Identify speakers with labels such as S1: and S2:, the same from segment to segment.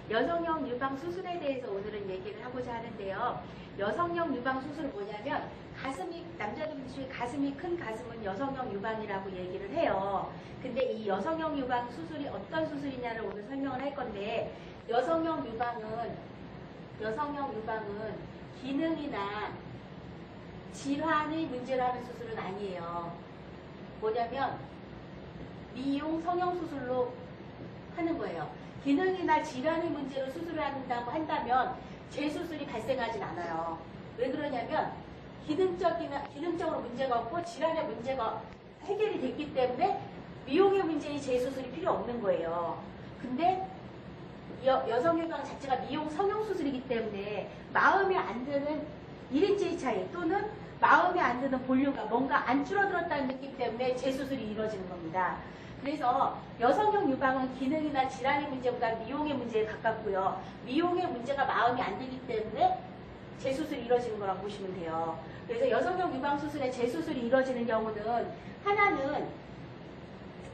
S1: 여성형 유방 수술에 대해서 오늘은 얘기를 하고자 하는데요. 여성형 유방 수술 뭐냐면 남자들 중에 가슴이 큰 가슴은 여성형 유방이라고 얘기를 해요. 근데 이 여성형 유방 수술이 어떤 수술이냐를 오늘 설명을 할 건데, 여성형 유방은 기능이나 질환의 문제로 하는 수술은 아니에요. 뭐냐면 미용 성형 수술로 하는 거예요. 기능이나 질환의 문제로 수술을 한다면 재수술이 발생하진 않아요. 왜 그러냐면 기능적으로 문제가 없고 질환의 문제가 해결이 됐기 때문에 미용의 문제인 재수술이 필요 없는 거예요. 근데 여성유방 자체가 미용 성형 수술이기 때문에 마음에 안 드는 1인치의 차이 또는 마음에 안 드는 볼륨감, 뭔가 안 줄어들었다는 느낌 때문에 재수술이 이루어지는 겁니다. 그래서 여성형 유방은 기능이나 질환의 문제보다 미용의 문제에 가깝고요. 미용의 문제가 마음에 안 들기 때문에 재수술이 이루어지는 거라고 보시면 돼요. 그래서 여성형 유방 수술에 재수술이 이루어지는 경우는 하나는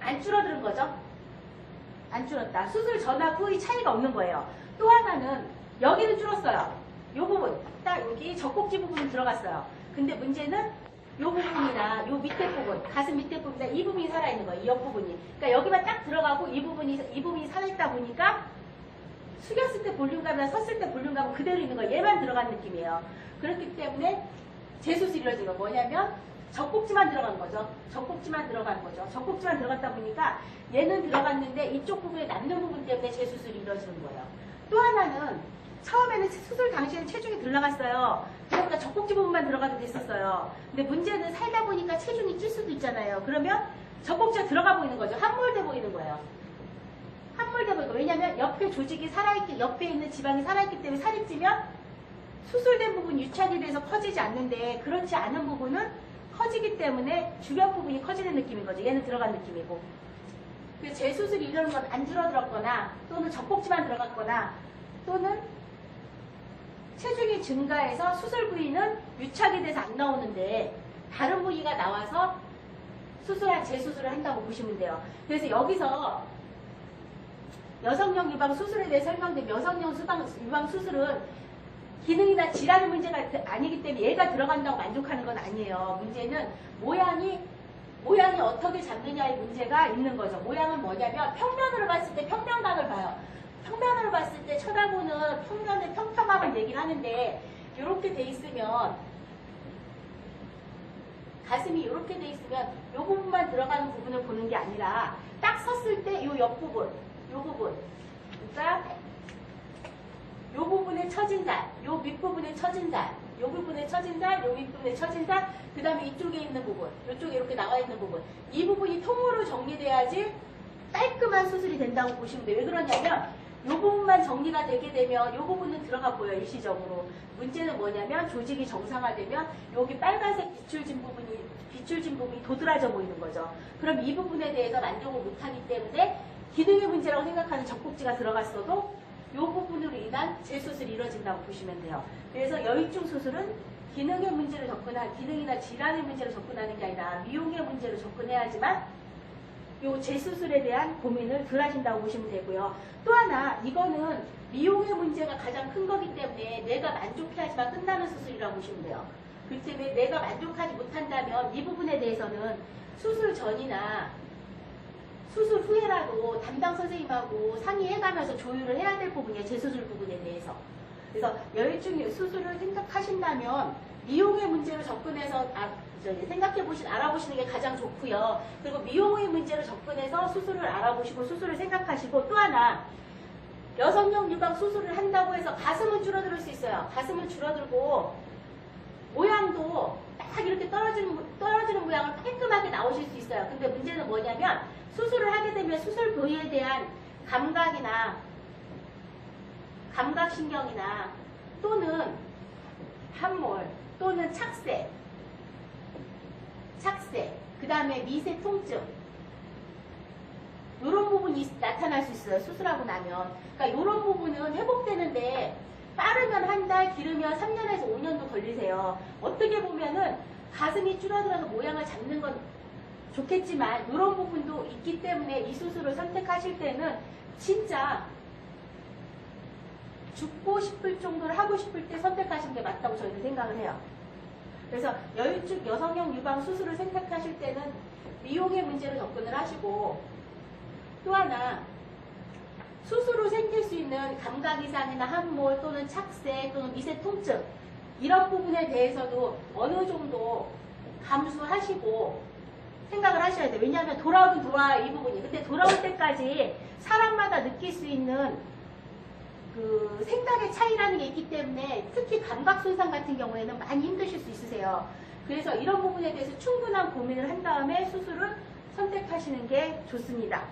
S1: 안 줄어드는 거죠. 안 줄었다. 수술 전과 후의 차이가 없는 거예요. 또 하나는 여기는 줄었어요. 요 부분, 딱 여기 젖꼭지 부분은 들어갔어요. 근데 문제는 요 부분이나 요 밑에 부분, 가슴 밑에 부분이나 이 부분이 살아있는 거예요. 이 옆부분이. 그러니까 여기만 딱 들어가고 이 부분이 살아있다 보니까 숙였을 때 볼륨감이나 섰을 때 볼륨감은 그대로 있는 거예요. 얘만 들어간 느낌이에요. 그렇기 때문에 재수술이 이루어진 거 뭐냐면 젖꼭지만 들어간 거죠. 젖꼭지만 들어간 거죠. 젖꼭지만 들어갔다 보니까 얘는 들어갔는데 이쪽 부분에 남는 부분 때문에 재수술이 이루어지는 거예요. 또 하나는 처음에는 수술 당시에는 체중이 덜 나갔어요. 그러니까 젖꼭지 부분만 들어가도 됐었어요. 근데 문제는 살다 보니까 체중이 찔 수도 있잖아요. 그러면 젖꼭지가 들어가 보이는 거죠. 함몰돼 보이는 거예요. 함몰돼 보이고, 왜냐면 옆에 조직이 살아있기, 옆에 있는 지방이 살아있기 때문에 살이 찌면 수술된 부분 유착이 돼서 커지지 않는데, 그렇지 않은 부분은 커지기 때문에 주변 부분이 커지는 느낌인 거죠. 얘는 들어간 느낌이고. 그래서 재수술이 이러는 건 안 줄어들었거나 또는 젖꼭지만 들어갔거나 또는 체중이 증가해서 수술 부위는 유착이 돼서 안 나오는데 다른 부위가 나와서 재수술을 한다고 보시면 돼요. 그래서 여기서 여성형 유방 수술에 대해 설명드리면, 여성형 유방 수술은 기능이나 질환의 문제가 아니기 때문에 얘가 들어간다고 만족하는 건 아니에요. 문제는 모양이 어떻게 잡느냐의 문제가 있는 거죠. 모양은 뭐냐면 평면으로 봤을 때 평면각을 봐요. 평면으로 봤을 때 쳐다보는 평면의 평평함을 얘기를 하는데, 이렇게 돼 있으면, 가슴이 이렇게 돼 있으면 이 부분만 들어가는 부분을 보는 게 아니라 딱 섰을 때 이 옆부분, 이 부분, 그러니까 이 부분에 처진 살, 이 밑부분에 처진 살, 이 부분에 처진 살, 이 윗부분에 처진 살, 그 다음에 이쪽에 있는 부분, 이쪽에 이렇게 나와 있는 부분, 이 부분이 통으로 정리돼야지 깔끔한 수술이 된다고 보시면 돼요. 왜 그러냐면 이 부분만 정리가 되게 되면 이 부분은 들어가 보여요, 일시적으로. 문제는 뭐냐면 조직이 정상화되면 여기 빨간색 비출진 부분이 도드라져 보이는 거죠. 그럼 이 부분에 대해서 만족을 못하기 때문에 기능의 문제라고 생각하는 젖꼭지가 들어갔어도 이 부분으로 인한 재수술이 이루어진다고 보시면 돼요. 그래서 여유증 수술은 기능의 문제를 기능이나 질환의 문제로 접근하는 게 아니라 미용의 문제로 접근해야지만 이 재수술에 대한 고민을 덜 하신다고 보시면 되고요. 또 하나, 이거는 미용의 문제가 가장 큰 거기 때문에 내가 만족해야지만 끝나는 수술이라고 보시면 돼요. 그렇기 때문에 내가 만족하지 못한다면 이 부분에 대해서는 수술 전이나 수술 후에라도 담당 선생님하고 상의해가면서 조율을 해야 될 부분이에요. 재수술 부분에 대해서. 그래서 여유증 수술을 생각하신다면 미용의 문제로 접근해서 알아보시는 게 가장 좋고요. 그리고 미용의 문제로 접근해서 수술을 알아보시고 수술을 생각하시고, 또 하나, 여성형 유방 수술을 한다고 해서 가슴은 줄어들 수 있어요. 가슴은 줄어들고 모양도 딱 이렇게 떨어지는 모양을 깔끔하게 나오실 수 있어요. 근데 문제는 뭐냐면 수술을 하게 되면 수술 부위에 대한 감각신경이나 또는 함몰 또는 착색, 그 다음에 미세 통증, 이런 부분이 나타날 수 있어요. 수술하고 나면. 그러니까 이런 부분은 회복되는데 빠르면 한 달, 길으면 3년에서 5년도 걸리세요. 어떻게 보면은 가슴이 줄어들어서 모양을 잡는 건 좋겠지만 이런 부분도 있기 때문에 이 수술을 선택하실 때는 진짜 죽고 싶을 정도로 하고 싶을 때 선택하시는 게 맞다고 저희는 생각을 해요. 그래서 여유축 여성형 유방 수술을 선택하실 때는 미용의 문제로 접근을 하시고, 또 하나 수술 후 생길 수 있는 감각 이상이나 함몰 또는 착색 또는 미세 통증, 이런 부분에 대해서도 어느 정도 감수하시고 생각을 하셔야 돼요. 왜냐하면 돌아오긴 돌아와요, 이 부분이. 근데 돌아올 때까지 사람마다 느낄 수 있는 그 생각의 차이라는 게 있기 때문에 특히 감각 손상 같은 경우에는 많이 힘드실 수 있으세요. 그래서 이런 부분에 대해서 충분한 고민을 한 다음에 수술을 선택하시는 게 좋습니다.